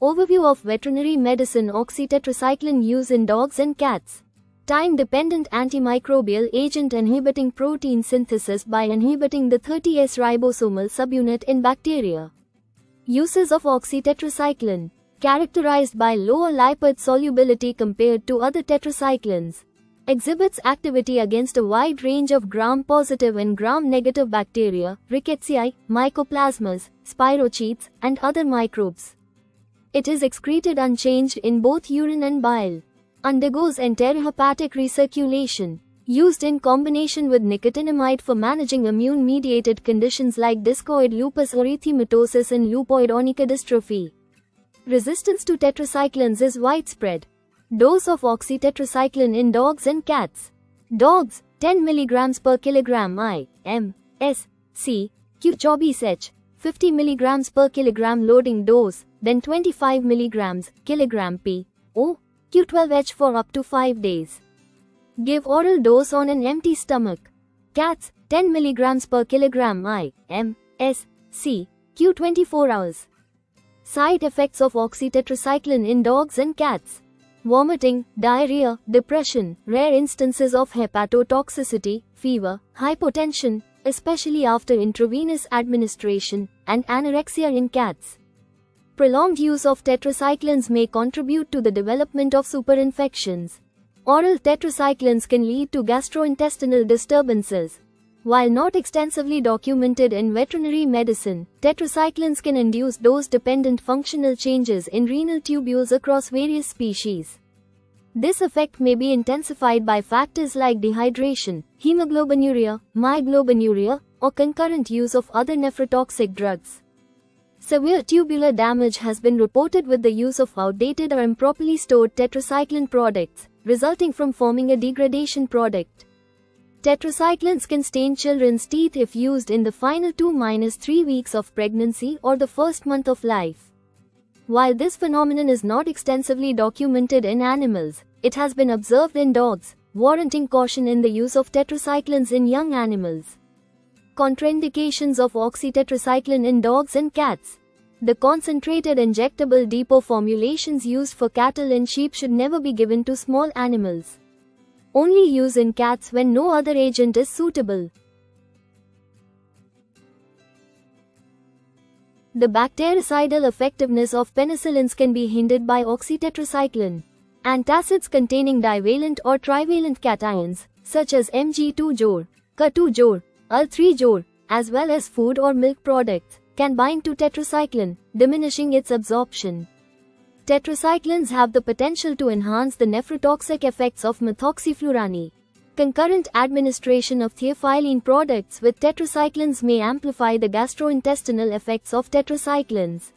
Overview of veterinary medicine. Oxytetracycline use in dogs and cats. Time-dependent antimicrobial agent inhibiting protein synthesis by inhibiting the 30S ribosomal subunit in bacteria. Uses of oxytetracycline. Characterized by lower lipid solubility compared to other tetracyclines. Exhibits activity against a wide range of gram-positive and gram-negative bacteria, Rickettsia, mycoplasmas, spirochetes, and other microbes. It is excreted unchanged in both urine and bile. Undergoes enterohepatic recirculation. Used in combination with nicotinamide for managing immune-mediated conditions like discoid lupus erythematosus and lupoid onychodystrophy. Resistance to tetracyclines is widespread. Dose of oxytetracycline in dogs and cats. Dogs, 10 mg per kilogram I.M. S. C. Q. 24 H. 50 mg per kilogram loading dose, then 25 mg kilogram P. O. Q12H for up to 5 days. Give oral dose on an empty stomach. Cats, 10 mg per kilogram I.M. S. C. Q 24 hours. Side effects of oxytetracycline in dogs and cats. Vomiting, diarrhea, depression, rare instances of hepatotoxicity, fever, hypotension, especially after intravenous administration, and anorexia in cats. Prolonged use of tetracyclines may contribute to the development of superinfections. Oral tetracyclines can lead to gastrointestinal disturbances. While not extensively documented in veterinary medicine, tetracyclines can induce dose-dependent functional changes in renal tubules across various species. This effect may be intensified by factors like dehydration, hemoglobinuria, myoglobinuria, or concurrent use of other nephrotoxic drugs. Severe tubular damage has been reported with the use of outdated or improperly stored tetracycline products, resulting from forming a degradation product. Tetracyclines can stain children's teeth if used in the final 2-3 weeks of pregnancy or the first month of life. While this phenomenon is not extensively documented in animals, it has been observed in dogs, warranting caution in the use of tetracyclines in young animals. Contraindications of oxytetracycline in dogs and cats. The concentrated injectable depot formulations used for cattle and sheep should never be given to small animals. Only use in cats when no other agent is suitable. The bactericidal effectiveness of penicillins can be hindered by oxytetracycline. Antacids containing divalent or trivalent cations, such as Mg2-jor, Ca2-jor, Al3-jor, as well as food or milk products, can bind to tetracycline, diminishing its absorption. Tetracyclines have the potential to enhance the nephrotoxic effects of methoxyflurane. Concurrent administration of theophylline products with tetracyclines may amplify the gastrointestinal effects of tetracyclines.